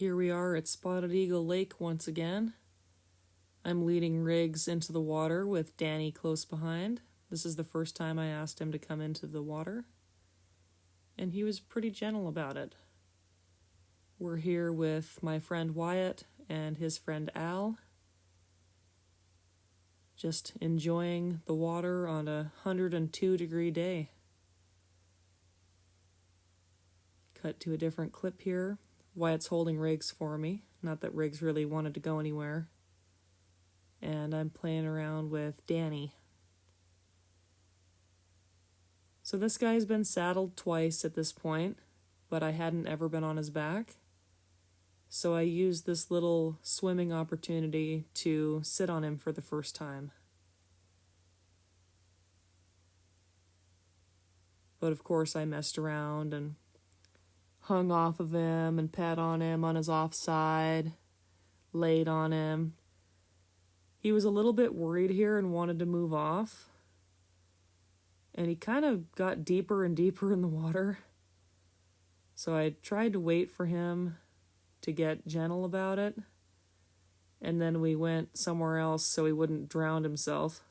Here we are at Spotted Eagle Lake once again. I'm leading Riggs into the water with Danny close behind. This is the first time I asked him to come into the water, and he was pretty gentle about it. We're here with my friend Wyatt and his friend Al, just enjoying the water on a 102-degree day. Cut to a different clip here. Wyatt's holding Riggs for me. Not that Riggs really wanted to go anywhere. And I'm playing around with Danny. So this guy's been saddled twice at this point, but I hadn't ever been on his back. So I used this little swimming opportunity to sit on him for the first time. But of course I messed around and hung off of him and pat on him on his offside, laid on him. He was a little bit worried here and wanted to move off. And he kind of got deeper and deeper in the water. So I tried to wait for him to get gentle about it. And then we went somewhere else so he wouldn't drown himself.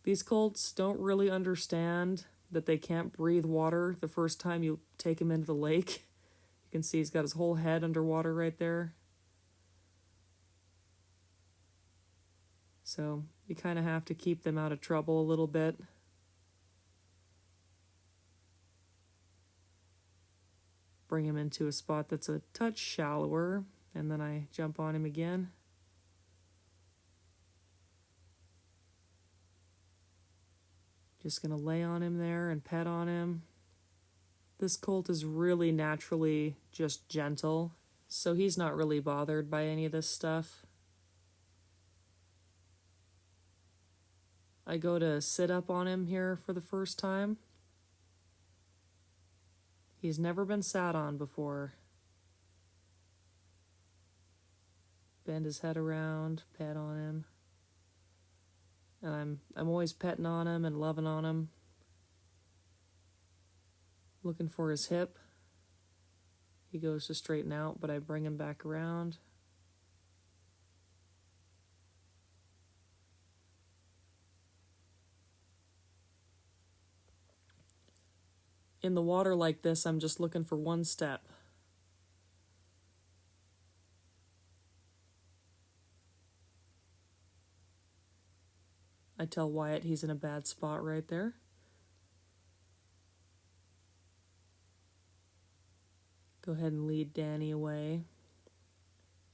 These colts don't really understand that they can't breathe water the first time you take him into the lake. You can see he's got his whole head underwater right there. So you kind of have to keep them out of trouble a little bit. Bring him into a spot that's a touch shallower, and then I jump on him again. Just gonna lay on him there and pet on him. This colt is really naturally just gentle, so he's not really bothered by any of this stuff. I go to sit up on him here for the first time. He's never been sat on before. Bend his head around, pet on him. And I'm always petting on him and loving on him. Looking for his hip. He goes to straighten out, but I bring him back around. In the water like this, I'm just looking for one step. I tell Wyatt he's in a bad spot right there. Go ahead and lead Danny away.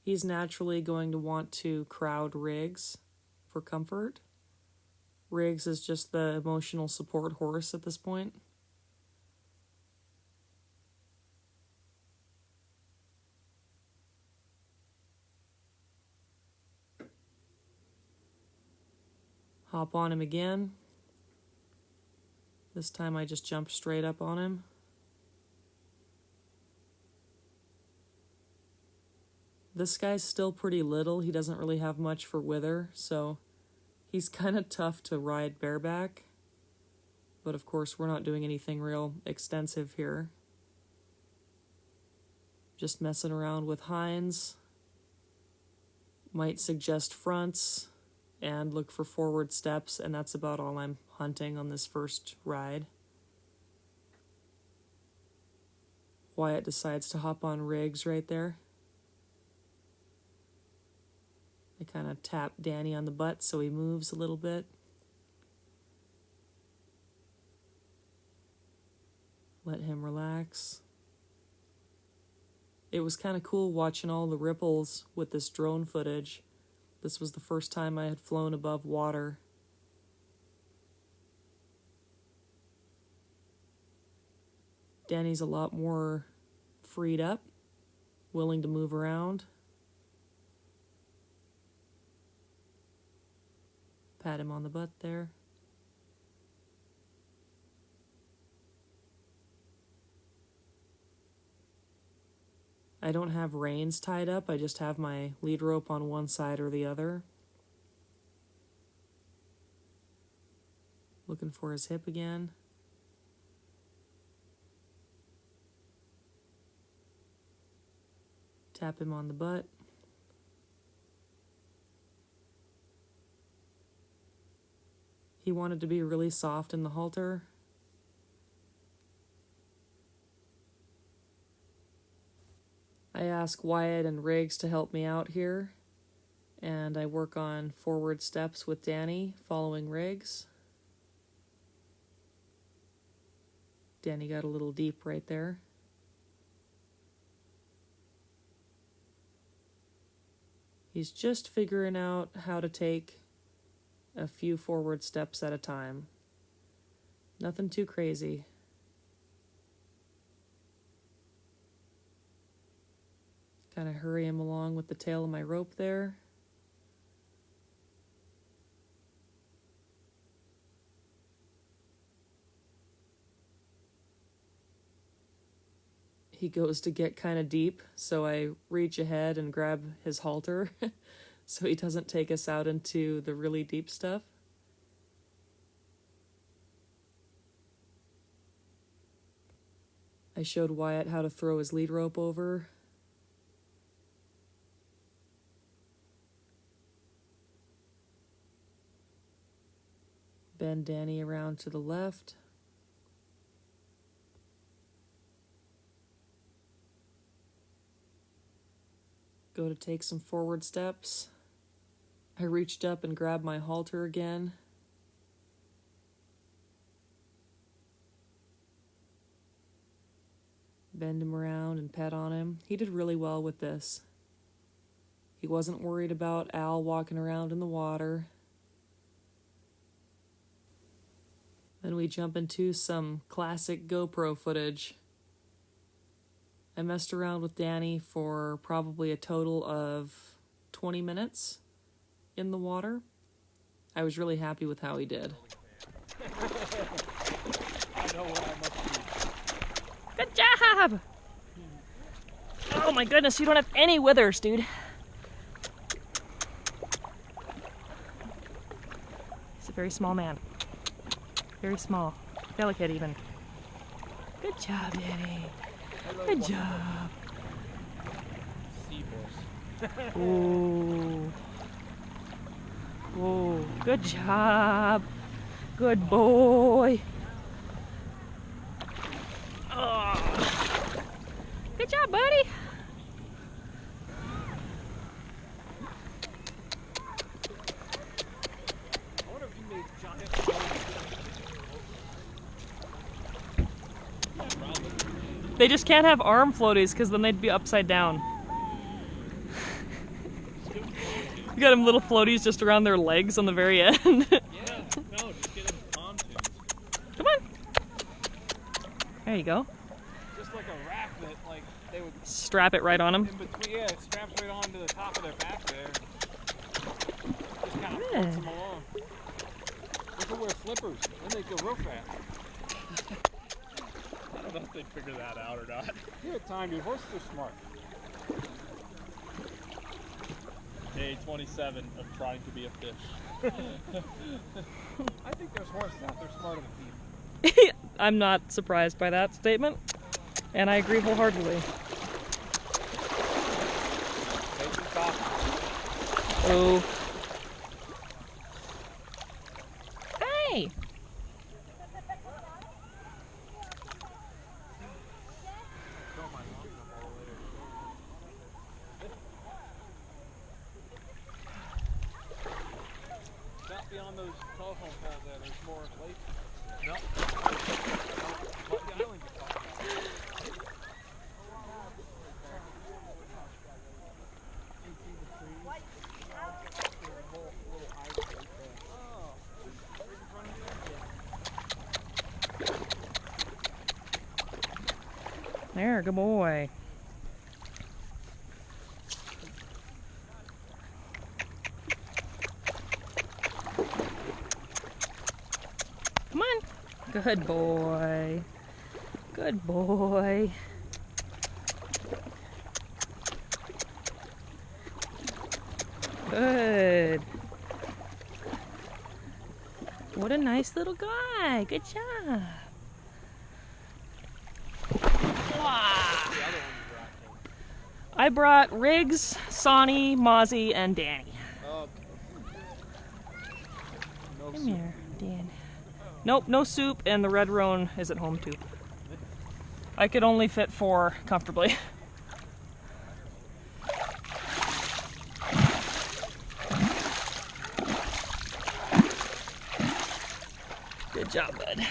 He's naturally going to want to crowd Riggs for comfort. Riggs is just the emotional support horse at this point. Hop on him again. This time I just jump straight up on him. This guy's still pretty little. He doesn't really have much for wither, so he's kind of tough to ride bareback. But of course, we're not doing anything real extensive here. Just messing around with hinds. Might suggest fronts and look for forward steps, and that's about all I'm hunting on this first ride. Wyatt decides to hop on Riggs right there. I kind of tap Danny on the butt so he moves a little bit. Let him relax. It was kind of cool watching all the ripples with this drone footage. This was the first time I had flown above water. Danny's a lot more freed up, willing to move around. Pat him on the butt there. I don't have reins tied up, I just have my lead rope on one side or the other. Looking for his hip again. Tap him on the butt. He wanted to be really soft in the halter. I ask Wyatt and Riggs to help me out here, and I work on forward steps with Danny, following Riggs. Danny got a little deep right there. He's just figuring out how to take a few forward steps at a time. Nothing too crazy. Kind of hurry him along with the tail of my rope there. He goes to get kind of deep, so I reach ahead and grab his halter so he doesn't take us out into the really deep stuff. I showed Wyatt how to throw his lead rope over. Bend Danny around to the left. Go to take some forward steps. I reached up and grabbed my halter again. Bend him around and pet on him. He did really well with this. He wasn't worried about Al walking around in the water. Then we jump into some classic GoPro footage. I messed around with Danny for probably a total of 20 minutes in the water. I was really happy with how he did. Good job! Oh my goodness, you don't have any withers, dude. He's a very small man. Very small. Delicate even. Good job, Danny. Good job. Ooh. Ooh. Good job. Good boy. Oh. Good job, buddy. They just can't have arm floaties because then they'd be upside down. You got them little floaties just around their legs on the very end. Yeah, no, just get them pontoons. Come on. There you go. Just like a raft that, like, they would strap it right on them. in between. Yeah, it straps right onto the top of their back there. Just kind of floats them along. They could wear slippers, then they go real fast. I don't know if they'd figure that out or not. Give it time, dude. Horses are smart. Day 27 of trying to be a fish. I think there's horses out there smarter than people. I'm not surprised by that statement, and I agree wholeheartedly. Take some coffee. Oh. Hey! Not beyond those telephone poles there, there's more lake. No. The island you're talking about. There, good boy. Come on. Good boy. Good boy. Good. What a nice little guy. Good job. I brought Riggs, Sonny, Mozzie, and Danny. Okay. No Come soup. here, Dan. Nope, no soup, and the red roan is at home too. I could only fit 4 comfortably. Good job, bud.